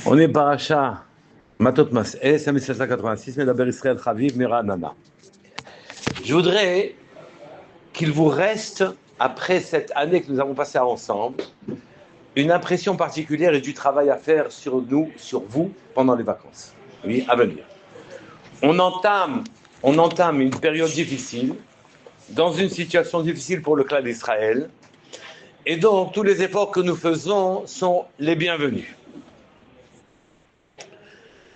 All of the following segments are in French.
On est paracha Matot Mas'eh, 5786, Medaber Israël Chaviv, Mira Nana. Je voudrais qu'il vous reste, après cette année que nous avons passée ensemble, une impression particulière et du travail à faire sur nous, sur vous, pendant les vacances. Oui, à venir. On entame une période difficile, dans une situation difficile pour le clan d'Israël, et donc tous les efforts que nous faisons sont les bienvenus.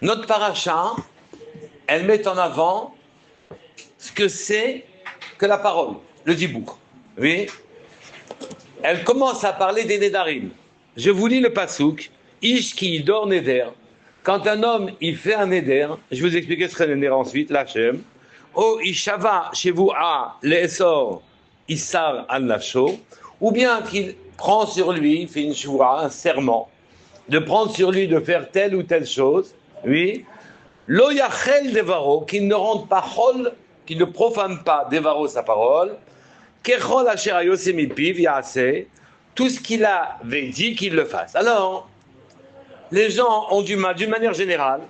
Notre paracha, elle met en avant ce que c'est que la parole, le dibour. Oui. Elle commence à parler des Nédarim. Je vous lis le pasouk, Ish ki idor neder. Quand un homme, il fait un neder, je vais vous expliquer ce qu'est un neder ensuite, l'Hachem. O ishava chez vous à l'essor issar al nafsho, ou bien qu'il prend sur lui, il fait une shura, un serment, de prendre sur lui de faire telle ou telle chose, oui. Lo yachel devaro, qu'il ne rende pas chol, qu'il ne profane pas devaro sa parole, kechol asher ayosemipiv yaase, tout ce qu'il avait dit qu'il le fasse. Alors, les gens ont du mal, d'une manière générale,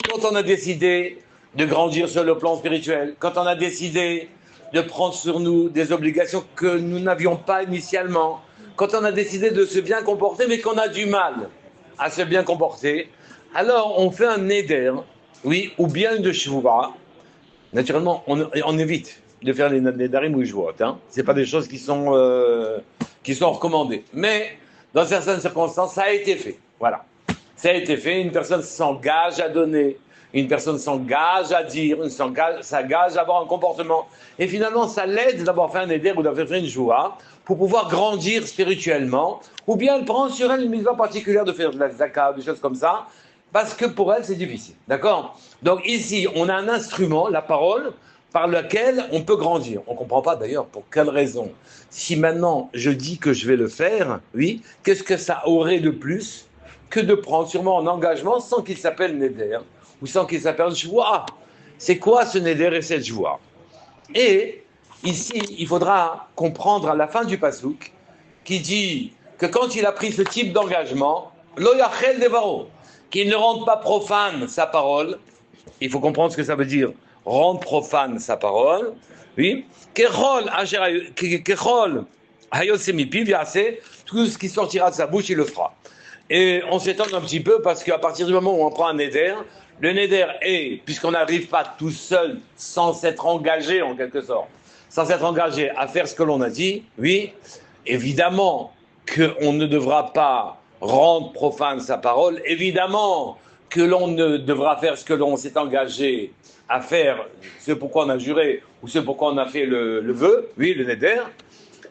quand on a décidé de grandir sur le plan spirituel, quand on a décidé de prendre sur nous des obligations que nous n'avions pas initialement, quand on a décidé de se bien comporter, mais qu'on a du mal à se bien comporter, alors on fait un neder, oui, ou bien de shvura. Naturellement, on évite de faire les nedarim ou les shvurot. Ce n'est pas des choses qui sont recommandées. Mais dans certaines circonstances, ça a été fait. Voilà. Ça a été fait. Une personne s'engage à donner. Une personne s'engage à dire. Une s'engage à avoir un comportement. Et finalement, ça l'aide d'avoir fait un neder ou d'avoir fait une shvura pour pouvoir grandir spirituellement. Ou bien elle prend sur elle une mitzvah particulière de faire de la zakat, des choses comme ça. Parce que pour elle, c'est difficile. D'accord? Donc ici, on a un instrument, la parole, par lequel on peut grandir. On ne comprend pas d'ailleurs pour quelle raison. Si maintenant je dis que je vais le faire, oui, qu'est-ce que ça aurait de plus que de prendre sûrement un engagement sans qu'il s'appelle Neder ou sans qu'il s'appelle Shvoua. C'est quoi ce Neder et cette Shvoua? Et ici, il faudra comprendre à la fin du pasouk qui dit que quand il a pris ce type d'engagement, Lo yachel devaro, qu'il ne rende pas profane sa parole. Il faut comprendre ce que ça veut dire, rendre profane sa parole. Oui. Kechol hayosemipiv yaase, tout ce qui sortira de sa bouche, il le fera. Et on s'étonne un petit peu parce qu'à partir du moment où on prend un neder, le neder est, puisqu'on n'arrive pas tout seul, sans s'être engagé en quelque sorte, sans s'être engagé à faire ce que l'on a dit, oui, évidemment qu'on ne devra pas rendre profane sa parole, évidemment que l'on ne devra faire ce que l'on s'est engagé à faire, ce pourquoi on a juré, ou ce pourquoi on a fait le vœu, oui, le neder.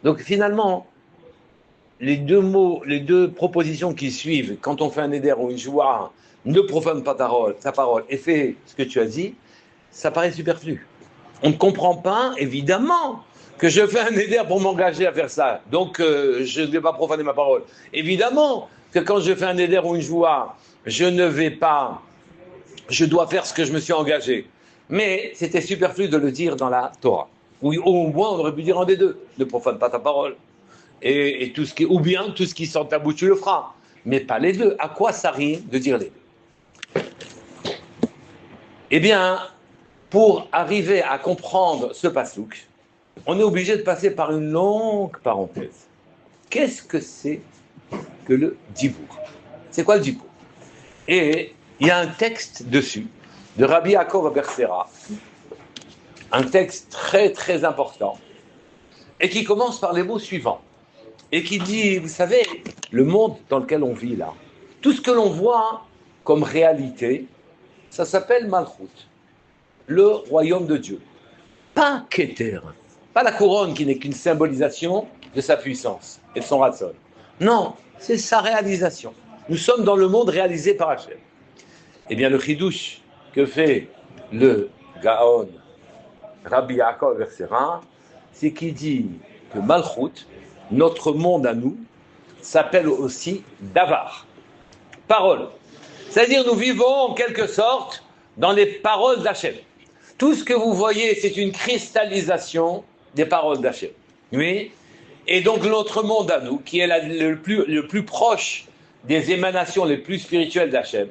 Donc finalement, les deux propositions qui suivent, quand on fait un neder ou une joie, ne profane pas ta parole et fais ce que tu as dit, ça paraît superflu. On ne comprend pas, évidemment, que je fais un neder pour m'engager à faire ça. Donc, je ne vais pas profaner ma parole. Évidemment que quand je fais un neder ou une joie, je dois faire ce que je me suis engagé. Mais c'était superflu de le dire dans la Torah. Ou au moins, on aurait pu dire un des deux. Ne profane pas ta parole. Et tout ce qui, ou bien tout ce qui sort de ta bouche, tu le feras. Mais pas les deux. À quoi ça rime de dire les deux? Eh bien, pour arriver à comprendre ce pasouk, on est obligé de passer par une longue parenthèse. Qu'est-ce que c'est que le dibour? C'est quoi le dibour? Et il y a un texte dessus, de Rabbi Yaakov Bersera, un texte très très important, et qui commence par les mots suivants, et qui dit, vous savez, le monde dans lequel on vit là, tout ce que l'on voit comme réalité, ça s'appelle Malchut, le royaume de Dieu. Pas Keter, pas la couronne qui n'est qu'une symbolisation de sa puissance et de son ratson. Non, c'est sa réalisation. Nous sommes dans le monde réalisé par Hachem. Eh bien, le chidouche que fait le Gaon Rabbi Yaakov Bersera, c'est qu'il dit que Malchut, notre monde à nous, s'appelle aussi Davar, parole. C'est-à-dire nous vivons en quelque sorte dans les paroles d'Hachem. Tout ce que vous voyez, c'est une cristallisation des paroles d'Hachem. Oui. Et donc notre monde à nous, qui est le plus proche des émanations les plus spirituelles d'Hachem.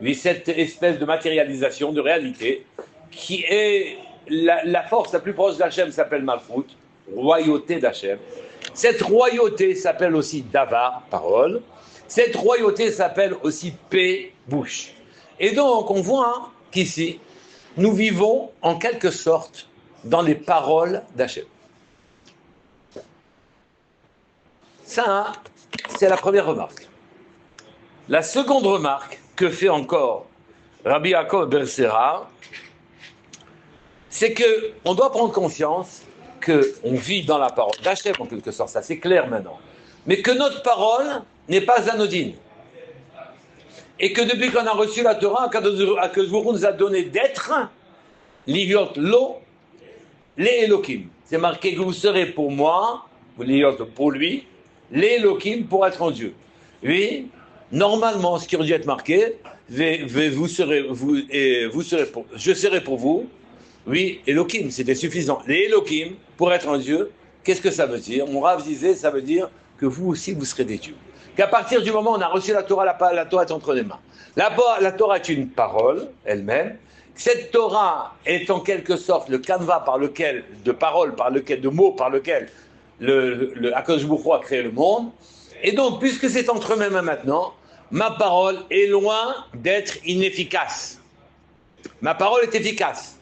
Oui, cette espèce de matérialisation, de réalité, qui est la force la plus proche d'Hachem s'appelle Malchut, royauté d'Hachem. Cette royauté s'appelle aussi Davar, parole. Cette royauté s'appelle aussi paix, bouche. Et donc, on voit qu'ici, nous vivons en quelque sorte dans les paroles d'Hachem. Ça, c'est la première remarque. La seconde remarque que fait encore Rabbi Yaakov Bersera, c'est qu'on doit prendre conscience qu'on vit dans la parole d'Hachem en quelque sorte, ça c'est clair maintenant, mais que notre parole n'est pas anodine. Et que depuis qu'on a reçu la Torah, Akadosh Baruch Hu nous a donné d'être l'idiot lo, les Elohim. C'est marqué que vous serez pour moi, vous l'idiot pour lui, les Elohim pour être en Dieu. Oui, normalement, ce qui aurait dû être marqué, je serai pour vous, oui, Elohim, c'était suffisant. Les Elohim pour être en Dieu, qu'est-ce que ça veut dire? Mon Rav disait, ça veut dire que vous aussi, vous serez des dieux. Qu'à partir du moment où on a reçu la Torah, la Torah est entre les mains. La Torah est une parole elle-même. Cette Torah est en quelque sorte le canevas par lequel, de mots par lequel le Akadosh Baruch Hu a créé le monde. Et donc, puisque c'est entre mes mains maintenant, ma parole est loin d'être inefficace. Ma parole est efficace.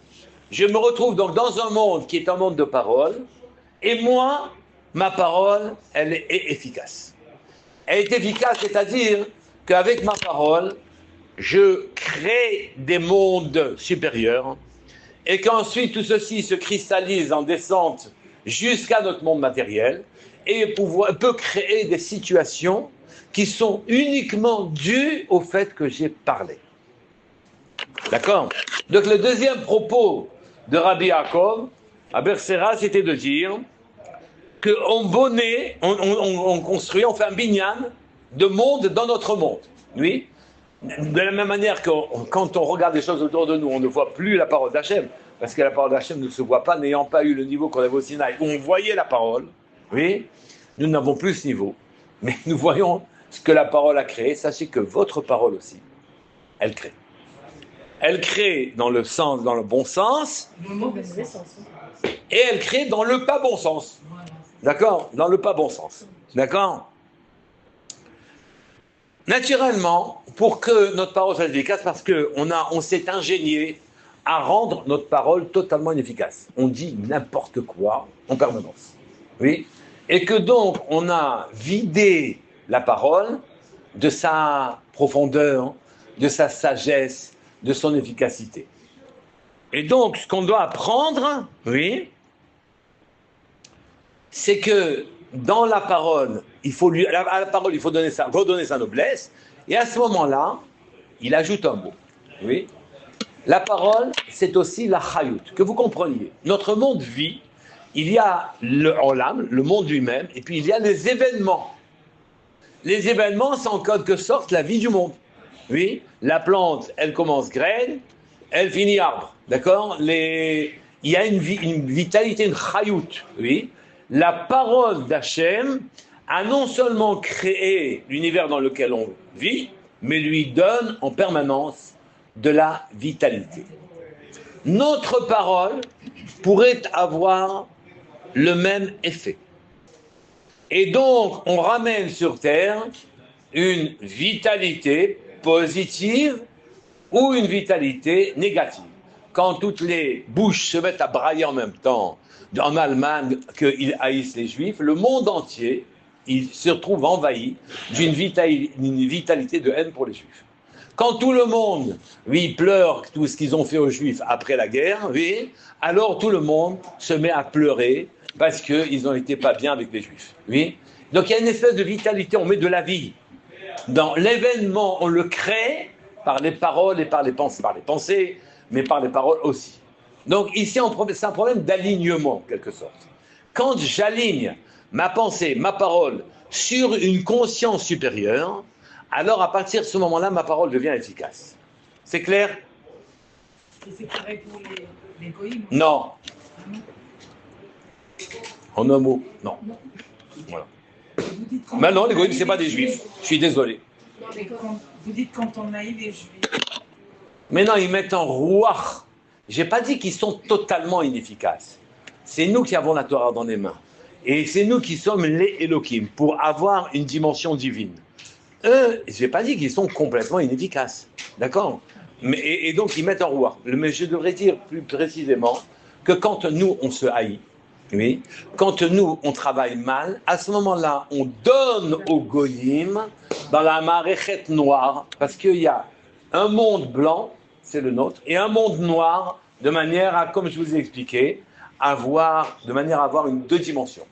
Je me retrouve donc dans un monde qui est un monde de parole, et moi, ma parole, elle est efficace. Elle est efficace, c'est-à-dire qu'avec ma parole, je crée des mondes supérieurs et qu'ensuite tout ceci se cristallise en descente jusqu'à notre monde matériel et peut créer des situations qui sont uniquement dues au fait que j'ai parlé. D'accord? Donc le deuxième propos de Rabbi Yaakov à Bersera, c'était de dire qu'on bonnet, on construit, on fait un binyan de monde dans notre monde. Oui. De la même manière que quand on regarde les choses autour de nous, on ne voit plus la parole d'Hachem, parce que la parole d'Hachem ne se voit pas, n'ayant pas eu le niveau qu'on avait au Sinaï, où on voyait la parole. Oui. Nous n'avons plus ce niveau, mais nous voyons ce que la parole a créé. Sachez que votre parole aussi, elle crée. Elle crée dans le bon sens, et elle crée dans le pas bon sens. D'accord? Dans le pas bon sens. D'accord? Naturellement, pour que notre parole soit efficace, parce qu'on s'est ingénié à rendre notre parole totalement inefficace. On dit n'importe quoi en permanence. Oui? Et que donc, on a vidé la parole de sa profondeur, de sa sagesse, de son efficacité. Et donc, ce qu'on doit apprendre, oui, c'est que dans la parole, à la parole, il faut redonner sa noblesse, et à ce moment-là, il ajoute un mot. Oui. La parole, c'est aussi la chayut, que vous compreniez. Notre monde vit, il y a le olam, le monde lui-même, et puis il y a les événements. Les événements, c'est en quelque sorte la vie du monde. Oui, la plante, elle commence graine, elle finit arbre. D'accord? Il y a une vitalité, une chayut, oui. La parole d'Hachem a non seulement créé l'univers dans lequel on vit, mais lui donne en permanence de la vitalité. Notre parole pourrait avoir le même effet. Et donc, on ramène sur Terre une vitalité positive ou une vitalité négative. Quand toutes les bouches se mettent à brailler en même temps, en Allemagne, qu'ils haïssent les Juifs, le monde entier, il se retrouve envahi d'une vitalité de haine pour les Juifs. Quand tout le monde, oui, pleure tout ce qu'ils ont fait aux Juifs après la guerre, oui, alors tout le monde se met à pleurer parce qu'ils n'ont été pas bien avec les Juifs. Oui. Donc il y a une espèce de vitalité, on met de la vie. Dans l'événement, on le crée par les paroles et par les pensées, mais par les paroles aussi. Donc ici, c'est un problème d'alignement, en quelque sorte. Quand j'aligne ma pensée, ma parole, sur une conscience supérieure, alors à partir de ce moment-là, ma parole devient efficace. C'est clair? Et c'est pareil pour les goïms? Non. En un mot, non. Voilà. Maintenant, les goïms, ce n'est pas des juifs. Je suis désolé. Mais vous dites quand on haït les juifs. Maintenant, ils mettent en rouach. J'ai pas dit qu'ils sont totalement inefficaces. C'est nous qui avons la Torah dans les mains. Et c'est nous qui sommes les Elohim pour avoir une dimension divine. Eux, j'ai pas dit qu'ils sont complètement inefficaces. D'accord? Et donc, ils mettent en rouach. Mais je devrais dire plus précisément que quand nous, on se haït, oui, quand nous, on travaille mal, à ce moment-là, on donne aux goyim dans la maréchette noire, parce qu'il y a un monde blanc, c'est le nôtre, et un monde noir, de manière à, comme je vous ai expliqué, de manière à avoir deux dimensions.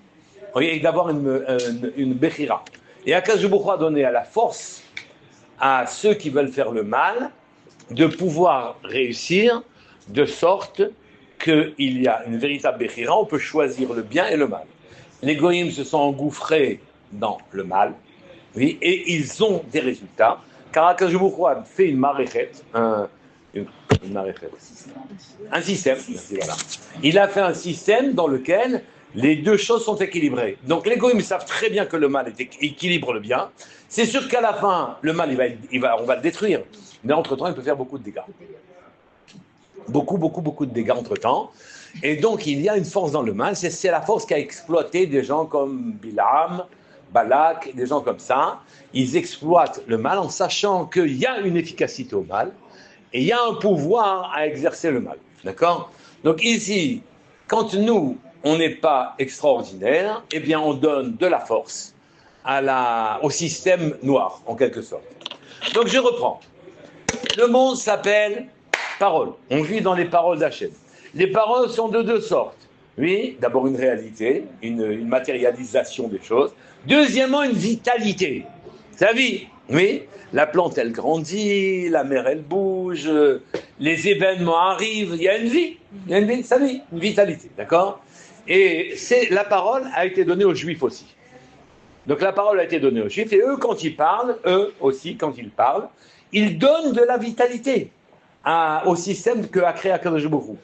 Oui, et d'avoir une bechira. Et Akash Baruch Hu a donné à la force à ceux qui veulent faire le mal de pouvoir réussir de sorte qu'il y a une véritable bechira, on peut choisir le bien et le mal. Les goyim se sont engouffrés dans le mal, oui, et ils ont des résultats, car Akash Baruch Hu a fait une maréchette, un système, merci, voilà. Il a fait un système dans lequel les deux choses sont équilibrées. Donc les goïms savent très bien que le mal équilibre le bien. C'est sûr qu'à la fin, le mal, on va le détruire. Mais entre-temps, il peut faire beaucoup de dégâts. Beaucoup de dégâts entre-temps. Et donc, il y a une force dans le mal. C'est la force qui a exploité des gens comme Bilam, Balak, des gens comme ça. Ils exploitent le mal en sachant qu'il y a une efficacité au mal. Et il y a un pouvoir à exercer le mal. D'accord? Donc ici, quand nous, on n'est pas extraordinaire, eh bien on donne de la force au système noir, en quelque sorte. Donc je reprends. Le monde s'appelle parole. On vit dans les paroles d'Hachem. Les paroles sont de deux sortes. Oui, d'abord une réalité, une matérialisation des choses. Deuxièmement, une vitalité. Sa vie, oui. La plante, elle grandit, la mer, elle bouge, les événements arrivent, il y a une vie, sa vie, une vitalité, d'accord? Et la parole a été donnée aux Juifs aussi. Donc la parole a été donnée aux Juifs, et eux, quand ils parlent, eux aussi, quand ils parlent, ils donnent de la vitalité au système qu'a créé Akadosh Baruch Hu.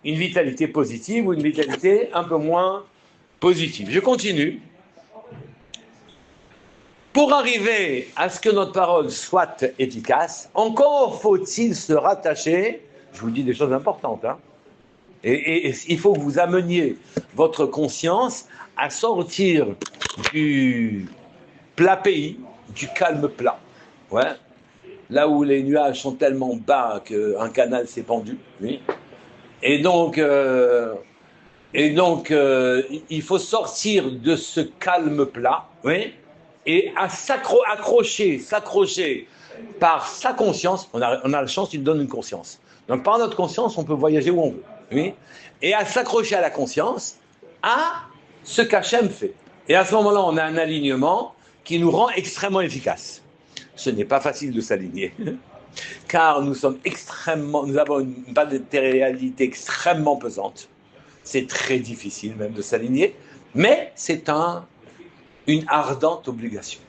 Une vitalité positive ou une vitalité un peu moins positive. Je continue. Pour arriver à ce que notre parole soit efficace, encore faut-il se rattacher, je vous dis des choses importantes, hein, et il faut que vous ameniez votre conscience à sortir du plat pays, du calme plat. Ouais. Là où les nuages sont tellement bas qu'un canal s'est pendu. Oui. Et donc, il faut sortir de ce calme plat, oui, et à s'accrocher par sa conscience. On a la chance, il nous donne une conscience. Donc par notre conscience, on peut voyager où on veut. Oui, et à s'accrocher à la conscience, à ce qu'Hachem fait. Et à ce moment-là, on a un alignement qui nous rend extrêmement efficaces. Ce n'est pas facile de s'aligner, car nous avons une matérialité extrêmement pesante. C'est très difficile même de s'aligner, mais c'est une ardente obligation.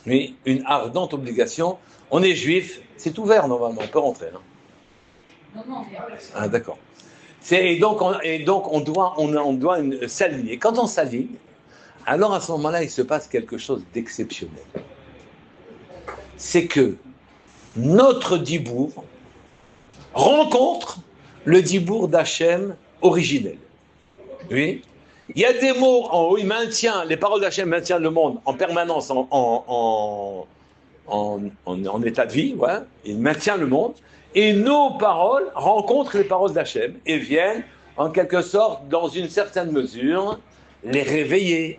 Oui, une ardente obligation. On est juif, c'est ouvert normalement, on peut rentrer. Hein. Non, ah, d'accord. Et donc on doit s'aligner. Quand on s'aligne, alors à ce moment-là, il se passe quelque chose d'exceptionnel. C'est que notre dibour rencontre le dibour d'Hachem originel. Oui. Il y a des mots en haut, les paroles d'Hachem maintiennent le monde en permanence en état de vie, ouais. Il maintient le monde, et nos paroles rencontrent les paroles d'Hachem et viennent, en quelque sorte, dans une certaine mesure, les réveiller,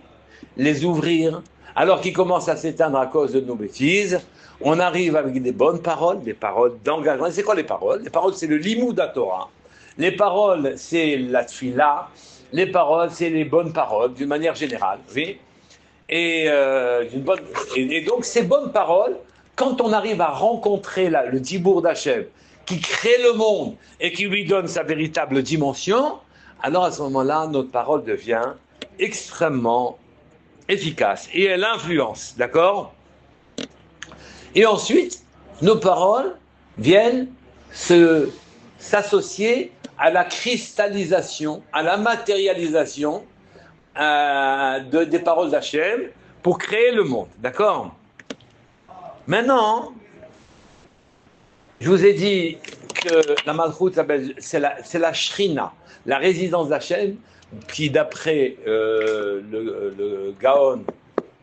les ouvrir, alors qu'ils commencent à s'éteindre à cause de nos bêtises. On arrive avec des bonnes paroles, des paroles d'engagement. Et c'est quoi les paroles? Les paroles, c'est le limoud à Torah. Les paroles, c'est la tfila. Les paroles, c'est les bonnes paroles, d'une manière générale. Oui. Et donc, ces bonnes paroles, quand on arrive à rencontrer le dibour d'Hachem, qui crée le monde et qui lui donne sa véritable dimension, alors à ce moment-là, notre parole devient extrêmement efficace. Et elle influence, d'accord? Et ensuite, nos paroles viennent s'associer à la cristallisation, à la matérialisation des paroles d'Hachem pour créer le monde, d'accord? Maintenant, je vous ai dit que la Malchut, c'est la Shrina, la résidence d'Hachem, qui d'après le Gaon,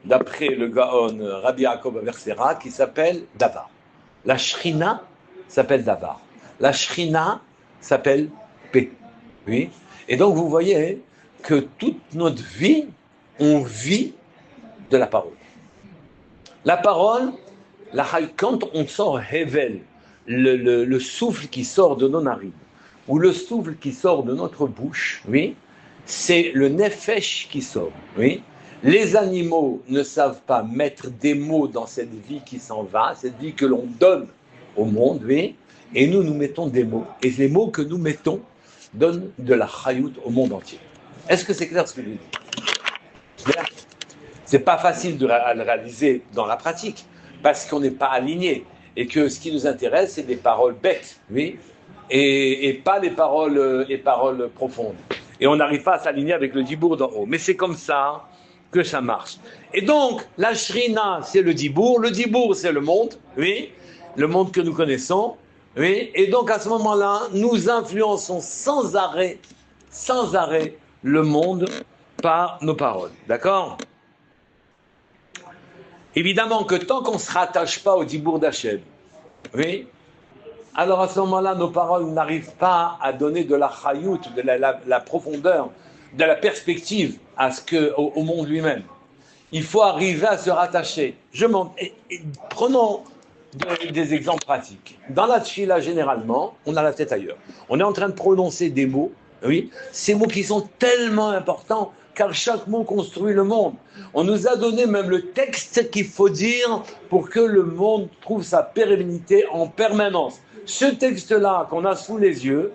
Rabbi Yaakov Aversera, qui s'appelle Davar. La Shrina s'appelle Davar. La Shrina s'appelle paix. Oui. Et donc vous voyez que toute notre vie, on vit de la parole. La parole, quand on sort Hevel, le souffle qui sort de nos narines, ou le souffle qui sort de notre bouche, oui, c'est le nefesh qui sort. Oui. Les animaux ne savent pas mettre des mots dans cette vie qui s'en va, cette vie que l'on donne au monde, oui, et nous mettons des mots. Et les mots que nous mettons donnent de la chayout au monde entier. Est-ce que c'est clair ce que je dis? C'est pas facile de le réaliser dans la pratique, parce qu'on n'est pas aligné, et que ce qui nous intéresse, c'est des paroles bêtes, oui, et pas les paroles profondes. Et on n'arrive pas à s'aligner avec le dibour d'en haut. Mais c'est comme ça que ça marche. Et donc, la shrina, c'est le dibour, c'est le monde, oui, le monde que nous connaissons, oui, et donc à ce moment-là, nous influençons sans arrêt, le monde par nos paroles, d'accord? Évidemment que tant qu'on ne se rattache pas au dibour d'Hachem, oui, alors à ce moment-là, nos paroles n'arrivent pas à donner de la chayout, de la profondeur, de la perspective au monde lui-même. Il faut arriver à se rattacher. Prenons des exemples pratiques. Dans la tfila, généralement, on a la tête ailleurs. On est en train de prononcer des mots, oui, ces mots qui sont tellement importants, car chaque mot construit le monde. On nous a donné même le texte qu'il faut dire pour que le monde trouve sa pérennité en permanence. Ce texte-là qu'on a sous les yeux,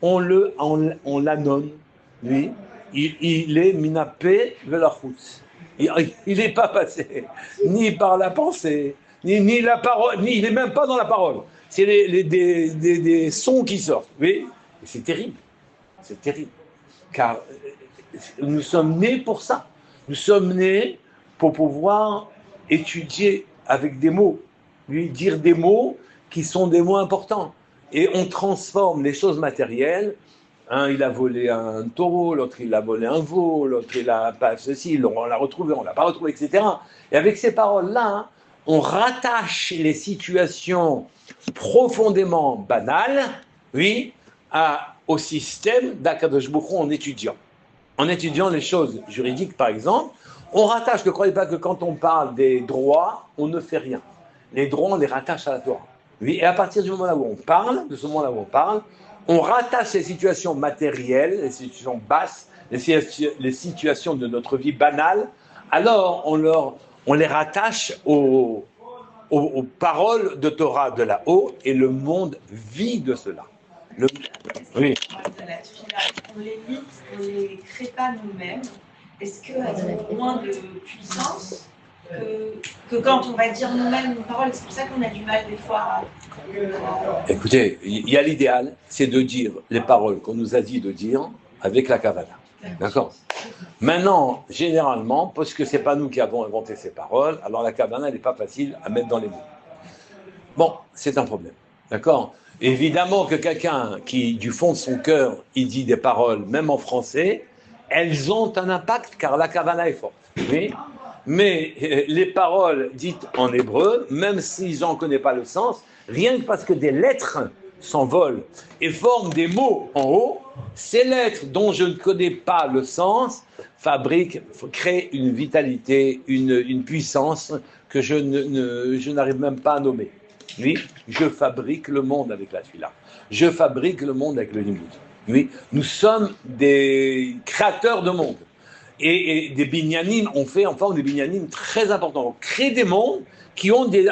on l'annonce, lui, il est minapé velachutz. Il n'est pas passé ni par la pensée, ni la parole, il n'est même pas dans la parole. C'est des sons qui sortent. Oui, c'est terrible. C'est terrible. Car nous sommes nés pour ça. Nous sommes nés pour pouvoir étudier avec des mots, lui dire des mots qui sont des mots importants. Et on transforme les choses matérielles. Un, il a volé un taureau, l'autre, il a volé un veau, l'autre, il a pas ceci, on l'a retrouvé, on l'a pas retrouvé, etc. Et avec ces paroles-là, on rattache les situations profondément banales, oui, au système d'Akadosh Baruch Hu en étudiant. En étudiant les choses juridiques, par exemple, on rattache, ne croyez pas que quand on parle des droits, on ne fait rien. Les droits, on les rattache à la Torah. Oui, et à partir du moment où on parle, on rattache les situations matérielles, les situations basses, les situations de notre vie banale, alors on les rattache aux paroles de Torah de là-haut, et le monde vit de cela. Oui. On les lit, on ne les crée pas nous-mêmes. Est-ce qu'elles ont moins de puissance que quand on va dire nous-mêmes nos paroles? C'est pour ça qu'on a du mal des fois à... Écoutez, il y a l'idéal, c'est de dire les paroles qu'on nous a dit de dire avec la kavana. D'accord? Maintenant, généralement, parce que ce n'est pas nous qui avons inventé ces paroles, alors la kavana, elle n'est pas facile à mettre dans les mots. Bon, c'est un problème. D'accord? Évidemment que quelqu'un qui, du fond de son cœur, il dit des paroles, même en français, elles ont un impact car la kavana est forte. Oui? Mais les paroles dites en hébreu, même s'ils n'en connaissent pas le sens, rien que parce que des lettres s'envolent et forment des mots en haut, ces lettres dont je ne connais pas le sens créent une vitalité, une puissance que je n'arrive même pas à nommer. Oui, je fabrique le monde avec la tefila. Je fabrique le monde avec le limoud. Oui, nous sommes des créateurs de monde. Et des binyanim, on fait enfin des binyanim très importants. On crée des mondes qui ont qui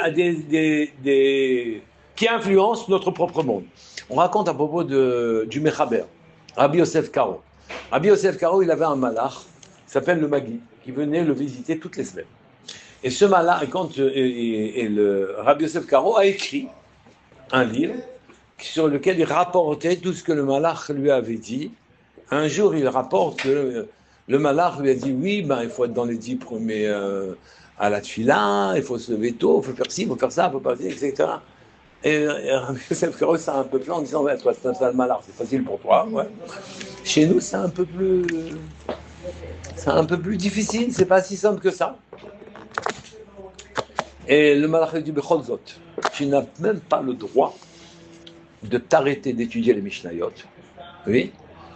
influencent notre propre monde. On raconte à propos du Mechaber, Rabbi Yosef Karo. Rabbi Yosef Karo, il avait un malach, qui s'appelle le Magui, qui venait le visiter toutes les semaines. Et ce malach, le Rabbi Yosef Karo a écrit un livre sur lequel il rapportait tout ce que le malach lui avait dit. Un jour, il rapporte que le malach lui a dit, oui, il faut être dans les 10 premiers à la tefila, il faut se lever tôt, il faut faire ci, il faut faire ça, il faut pas faire, etc. Et Yosef Karo, c'est un peu plein en disant, ouais, toi, c'est un sale malard, c'est facile pour toi. Ouais. Chez nous, c'est un peu plus difficile, c'est pas si simple que ça. Et le malach dit, Bechol Zot, tu n'as même pas le droit de t'arrêter d'étudier les Mishnayot. Oui,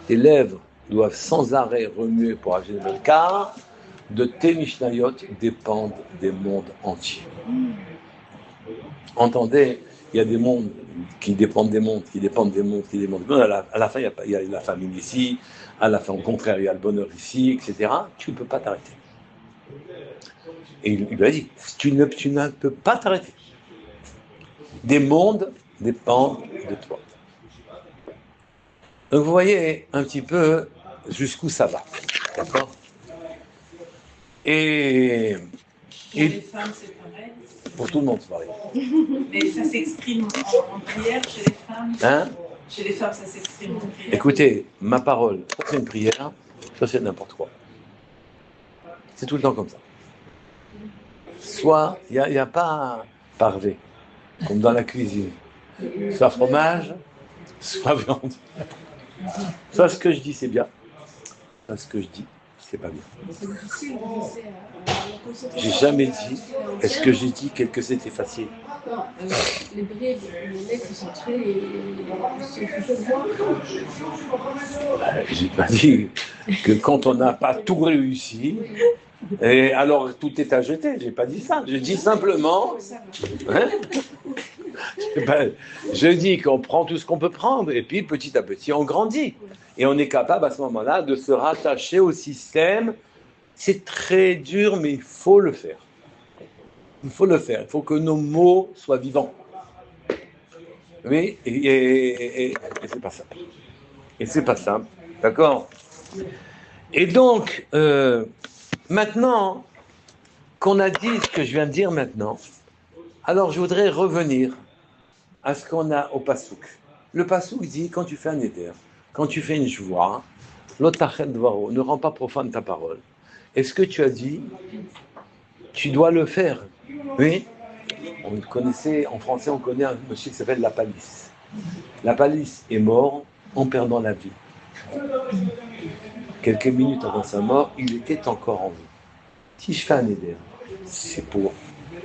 tes lèvres doivent sans arrêt remuer pour agir le car de tes Mishnayot dépendent des mondes entiers. Entendez, il y a des mondes qui dépendent des mondes, qui dépendent des mondes, qui dépendent des mondes. À la fin, il y a la famine ici, à la fin, au contraire, il y a le bonheur ici, etc. Tu ne peux pas t'arrêter. Et il lui a dit, tu ne peux pas t'arrêter. Des mondes dépendent de toi. Donc vous voyez un petit peu jusqu'où ça va. D'accord ? Et les femmes, c'est pareil. Pour tout le monde, c'est pareil. Mais ça s'exprime en prière chez les femmes. Hein ? Chez les femmes, ça s'exprime en prière. Écoutez, ma parole, ça c'est une prière, ça c'est n'importe quoi. C'est tout le temps comme ça. Soit, il n'y a pas parvé, comme dans la cuisine. Soit fromage, soit viande. Soit ce que je dis, c'est bien. Soit ce que je dis, c'est pas bien. J'ai jamais dit, est-ce que j'ai dit que c'était facile? Les bris, les mecs qui sont très... J'ai pas dit que quand on n'a pas tout réussi, et alors tout est à jeter. J'ai pas dit ça. Je dis simplement, hein, je dis qu'on prend tout ce qu'on peut prendre et puis petit à petit on grandit et on est capable à ce moment-là de se rattacher au système. C'est très dur, mais il faut le faire. Il faut le faire. Il faut que nos mots soient vivants. Oui, et c'est pas simple. Et c'est pas simple, d'accord ? Et donc, maintenant qu'on a dit ce que je viens de dire maintenant, alors je voudrais revenir à ce qu'on a au Passouk. Le Passouk dit, quand tu fais un éder, quand tu fais une joie, l'otachel dvaro, ne rend pas profane ta parole. Et ce que tu as dit, tu dois le faire. Oui. On connaissait, en français, on connaît un monsieur qui s'appelle La Palisse. La Palisse est mort en perdant la vie. Quelques minutes avant sa mort, il était encore en vie. Si je fais un éder, c'est pour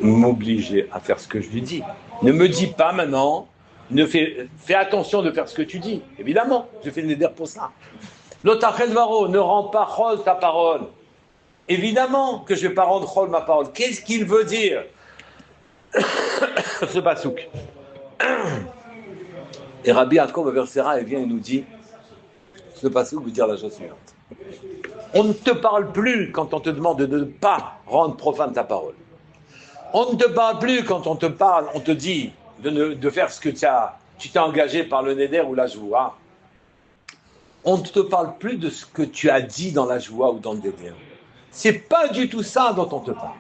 m'obliger à faire ce que je lui dis. Ne me dis pas maintenant, fais attention de faire ce que tu dis. Évidemment, je fais le éder pour ça. L'otachel varo, ne rends pas chol ta parole. Évidemment que je ne vais pas rendre chol ma parole. Qu'est-ce qu'il veut dire ce pasouk? Et Rabbi Yaakov Aversera, il vient et nous dit, ce pasouk veut dire la chose suivante. On ne te parle plus quand on te demande de ne pas rendre profane ta parole. On ne te parle plus quand on te parle, on te dit de faire ce que tu t'es engagé par le neder ou la joua. On ne te parle plus de ce que tu as dit dans la joua ou dans le neder. C'est pas du tout ça dont on te parle.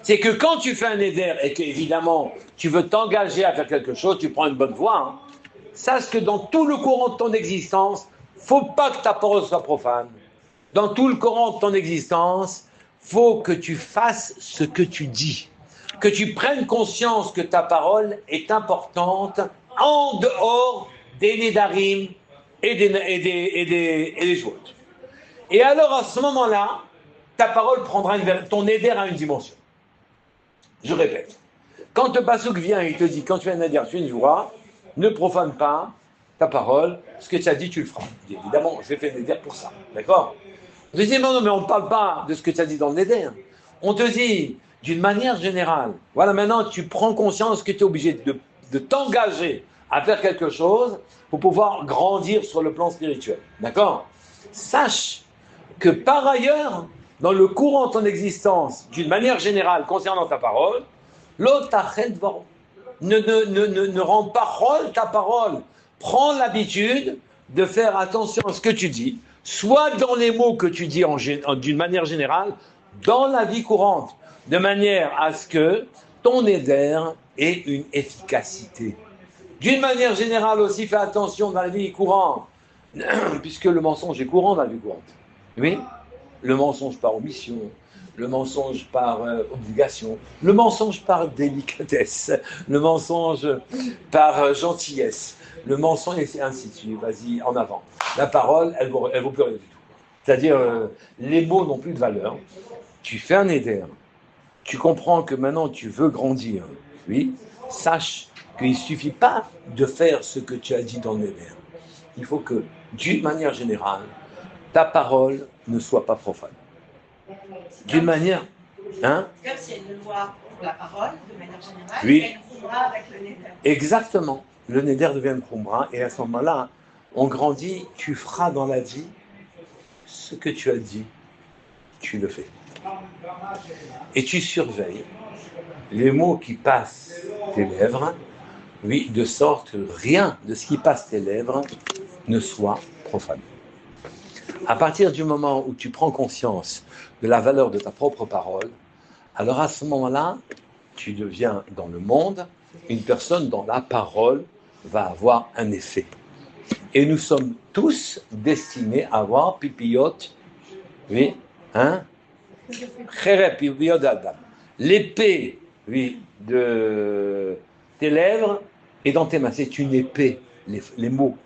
C'est que quand tu fais un neder et qu'évidemment tu veux t'engager à faire quelque chose, tu prends une bonne voie. Hein. Sache que dans tout le courant de ton existence, faut pas que ta parole soit profane. Dans tout le courant de ton existence, faut que tu fasses ce que tu dis. Que tu prennes conscience que ta parole est importante en dehors des nédarim et des jouets. Et alors à ce moment-là, ta parole prendra ton néder à une dimension. Je répète. Quand le pasouk vient et il te dit, quand tu fais un néder, tu fais une joie, ne profane pas ta parole, ce que tu as dit, tu le feras. Évidemment, j'ai fait le néder pour ça. D'accord ? Je dis, non, mais on ne parle pas de ce que tu as dit dans le néder. On te dit, d'une manière générale, voilà, maintenant, tu prends conscience que tu es obligé de t'engager à faire quelque chose pour pouvoir grandir sur le plan spirituel. D'accord ? Sache que par ailleurs, dans le courant de ton existence, d'une manière générale, concernant ta parole, l'otachel varo. Ne rends pas rôle ta parole. Prends l'habitude de faire attention à ce que tu dis, soit dans les mots que tu dis d'une manière générale, dans la vie courante, de manière à ce que ton éder ait une efficacité. D'une manière générale aussi, fais attention dans la vie courante, puisque le mensonge est courant dans la vie courante. Oui, le mensonge par omission, le mensonge par obligation, le mensonge par délicatesse, le mensonge par gentillesse, le mensonge et ainsi de suite. Vas-y, en avant. La parole, elle vaut plus rien du tout. C'est-à-dire, les mots n'ont plus de valeur. Tu fais un éder, tu comprends que maintenant tu veux grandir, oui, sache qu'il ne suffit pas de faire ce que tu as dit dans l'éder. Il faut que, d'une manière générale, ta parole ne soit pas profane. D'une manière... Hein? Comme s'il y a une loi pour la parole, de manière générale, oui. Il y a une khumra avec le neder. Exactement. Le neder devient une khumra, et à ce moment-là, on grandit, tu feras dans la vie ce que tu as dit, tu le fais. Et tu surveilles les mots qui passent tes lèvres, oui, de sorte que rien de ce qui passe tes lèvres ne soit profane. À partir du moment où tu prends conscience de la valeur de ta propre parole, alors à ce moment-là, tu deviens dans le monde une personne dont la parole va avoir un effet. Et nous sommes tous destinés à avoir pipiote, oui, hein, l'épée, oui, de tes lèvres et dans tes mains. C'est une épée, les mots.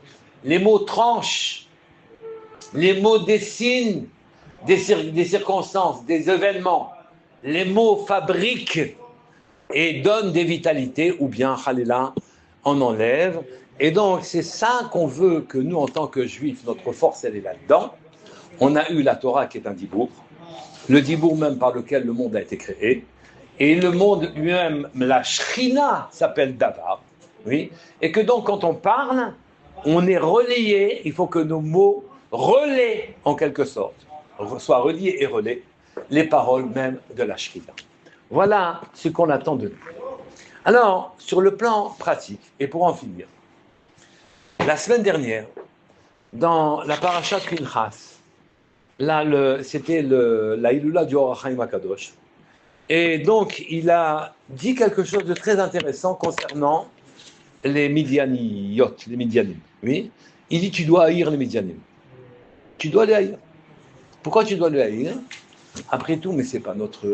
Les mots tranchent, les mots dessinent des circonstances, des événements. Les mots fabriquent et donnent des vitalités, ou bien, khalila, en enlève. Et donc, c'est ça qu'on veut que nous, en tant que juifs, notre force, elle est là-dedans. On a eu la Torah qui est un dibour, le dibour même par lequel le monde a été créé, et le monde lui-même, la shrina, s'appelle davar, oui, et que donc, quand on parle, on est relié, il faut que nos mots relaient, en quelque sorte, soient reliés et relaient les paroles même de la shrina. Voilà ce qu'on attend de nous. Alors, sur le plan pratique, et pour en finir, la semaine dernière, dans la paracha Pinchas, là, c'était la Hilula du Or HaChaim HaKadosh, et donc il a dit quelque chose de très intéressant concernant les Midianiyot, les Midianim. Oui, il dit tu dois haïr les Midianim. Tu dois les haïr. Pourquoi tu dois les haïr? Après tout, mais c'est pas notre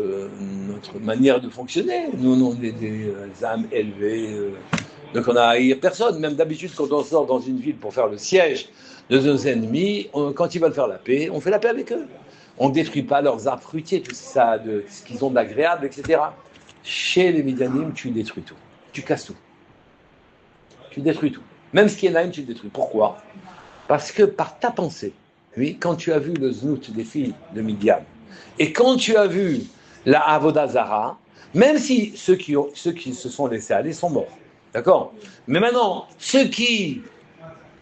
manière de fonctionner. Nous, on est des âmes élevées, donc on a à haïr personne. Même d'habitude, quand on sort dans une ville pour faire le siège de nos ennemis, quand ils veulent faire la paix, on fait la paix avec eux. On ne détruit pas leurs arbres fruitiers, tout ça, ce qu'ils ont d'agréable, etc. Chez les Midianim, tu détruis tout. Tu casses tout. Tu détruis tout. Même ce qui est là, tu le détruis. Pourquoi? Parce que par ta pensée, oui, quand tu as vu le znout des filles de Midian, et quand tu as vu la Avodah Zara, même si ceux qui se sont laissés aller sont morts, d'accord? Mais maintenant, ceux qui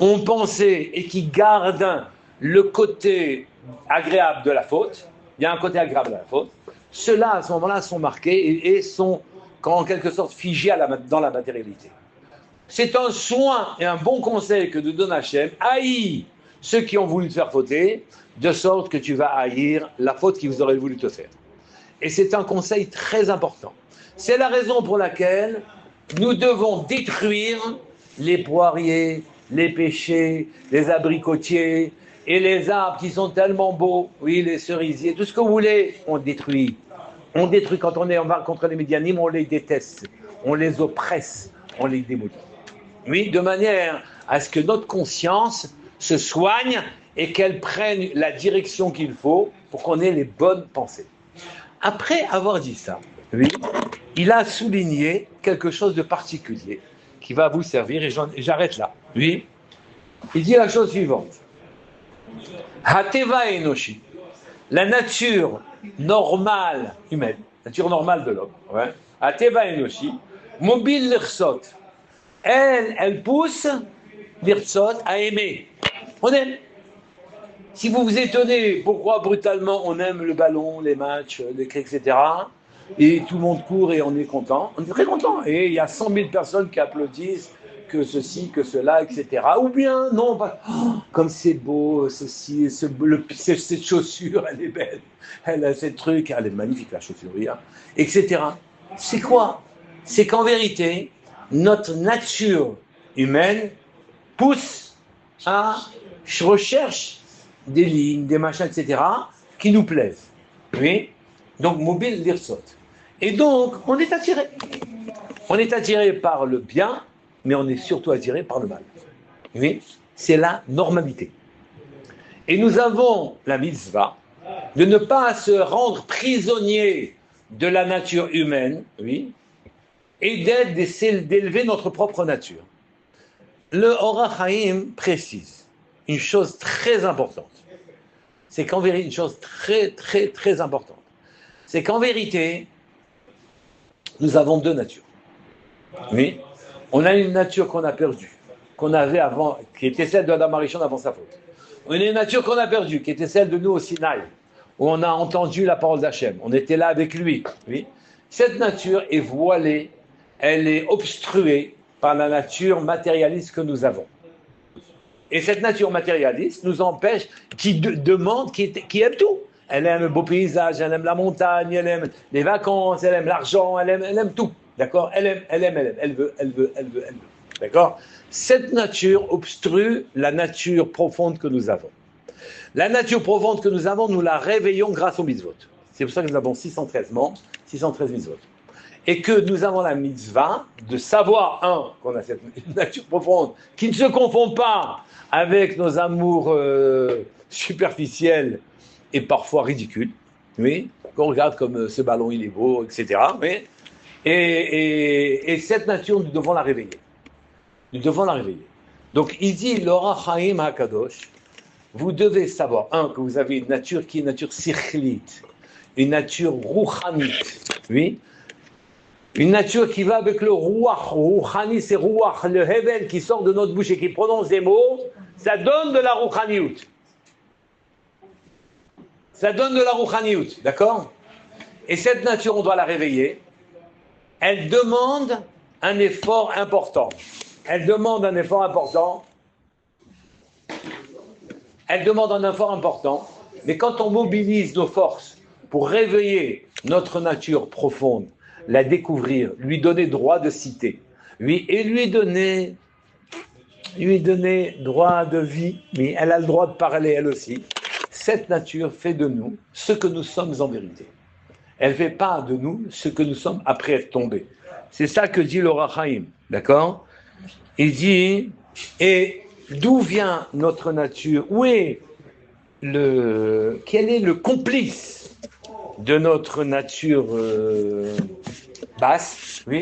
ont pensé et qui gardent le côté agréable de la faute, il y a un côté agréable de la faute, ceux-là, à ce moment-là, sont marqués et sont, en quelque sorte, figés dans la matérialité. C'est un soin et un bon conseil que de donner Hachem, haïs ceux qui ont voulu te faire fauter, de sorte que tu vas haïr la faute qu'ils auraient voulu te faire. Et c'est un conseil très important. C'est la raison pour laquelle nous devons détruire les poiriers, les pêchers, les abricotiers et les arbres qui sont tellement beaux, oui, les cerisiers, tout ce que vous voulez, on détruit. On détruit quand on est contre les Midianim, on les déteste, on les oppresse, on les démolit. Oui, de manière à ce que notre conscience se soigne et qu'elle prenne la direction qu'il faut pour qu'on ait les bonnes pensées. Après avoir dit ça, oui, il a souligné quelque chose de particulier qui va vous servir, et j'arrête là. Oui, il dit la chose suivante. Hateva enoshi, la nature normale humaine, nature normale de l'homme, ouais. Hateva enoshi, mobile l'irsot, elle pousse l'irsot à aimer. On aime. Si vous vous étonnez pourquoi brutalement on aime le ballon, les matchs, les cris, etc., et tout le monde court et on est content, on est très content. Et il y a 100 000 personnes qui applaudissent que ceci, que cela, etc. Ou bien, non, comme c'est beau, ceci, cette chaussure, elle est belle, elle a ce truc, elle est magnifique la chaussure, etc. C'est quoi? C'est qu'en vérité, notre nature humaine pousse à recherche des lignes, des machins, etc., qui nous plaisent. Oui, Donc, mobile l'irsot. Et donc, on est attiré. On est attiré par le bien, mais on est surtout attiré par le mal. Oui, c'est la normalité. Et nous avons la mitzvah de ne pas se rendre prisonnier de la nature humaine, oui, et d'essayer d'élever notre propre nature. Le Orach Chaim précise une chose très importante. C'est qu'en vérité, une chose très importante. C'est qu'en vérité, nous avons deux natures. Oui, on a une nature qu'on a perdue, qu'on avait avant, qui était celle de Adam Arishon avant sa faute. On a une nature qu'on a perdue, qui était celle de nous au Sinaï, où on a entendu la parole d'Hachem. On était là avec lui. Oui. Cette nature est voilée, elle est obstruée par la nature matérialiste que nous avons. Et cette nature matérialiste nous empêche, qui demande, qui aime tout. Elle aime le beau paysage, elle aime la montagne, elle aime les vacances, elle aime l'argent, elle aime tout. D'accord ? Elle veut. D'accord ? Cette nature obstrue la nature profonde que nous avons. La nature profonde que nous avons, nous la réveillons grâce aux mitzvot. C'est pour ça que nous avons 613 mitzvot. Et que nous avons la mitzvah de savoir, qu'on a cette nature profonde qui ne se confond pas avec nos amours superficiels et parfois ridicules, oui, qu'on regarde comme ce ballon il est beau, etc. Oui. Et cette nature, nous devons la réveiller. Donc il dit, l'Orach Chaim HaKadosh, vous devez savoir, que vous avez une nature qui est une nature sichlite, une nature rouchanite, oui, une nature qui va avec le rouach, rouchani c'est rouach, le hevel qui sort de notre bouche et qui prononce des mots, ça donne de la rouchaniout. Ça donne de la rouchaniout, d'accord ? Et cette nature, on doit la réveiller. Elle demande un effort important. Mais quand on mobilise nos forces pour réveiller notre nature profonde, la découvrir, lui donner droit de cité, lui donner droit de vie, mais elle a le droit de parler elle aussi. Cette nature fait de nous ce que nous sommes en vérité. Elle ne fait pas de nous ce que nous sommes après être tombés. C'est ça que dit l'Orach Chaim, d'accord ? Il dit, et d'où vient notre nature ? Quel est le complice de notre nature basse ? Oui.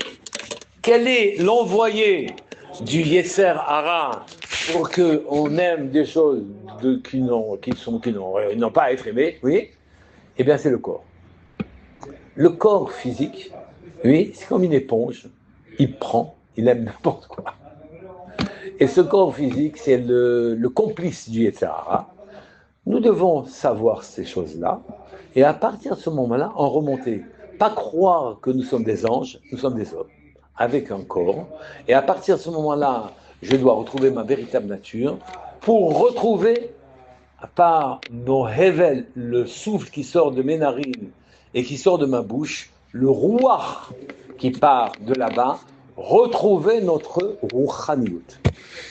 Quel est l'envoyé du Yetzer Hara pour qu'on aime des choses qui n'ont pas à être aimées ? Oui. Eh bien, c'est le corps. Le corps physique, oui, c'est comme une éponge. Il prend, il aime n'importe quoi. Et ce corps physique, c'est le complice du Yetzer Hara. Nous devons savoir ces choses-là, et à partir de ce moment-là, en remonter. Pas croire que nous sommes des anges, nous sommes des hommes, avec un corps. Et à partir de ce moment-là, je dois retrouver ma véritable nature, pour retrouver, par nos hevel, le souffle qui sort de mes narines, et qui sort de ma bouche, le rouach qui part de là-bas, retrouver notre rouchaniout,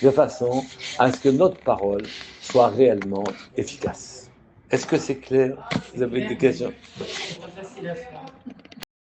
de façon à ce que notre parole soit réellement efficace. Est-ce que c'est clair ? Vous avez des questions ? C'est pas facile à faire.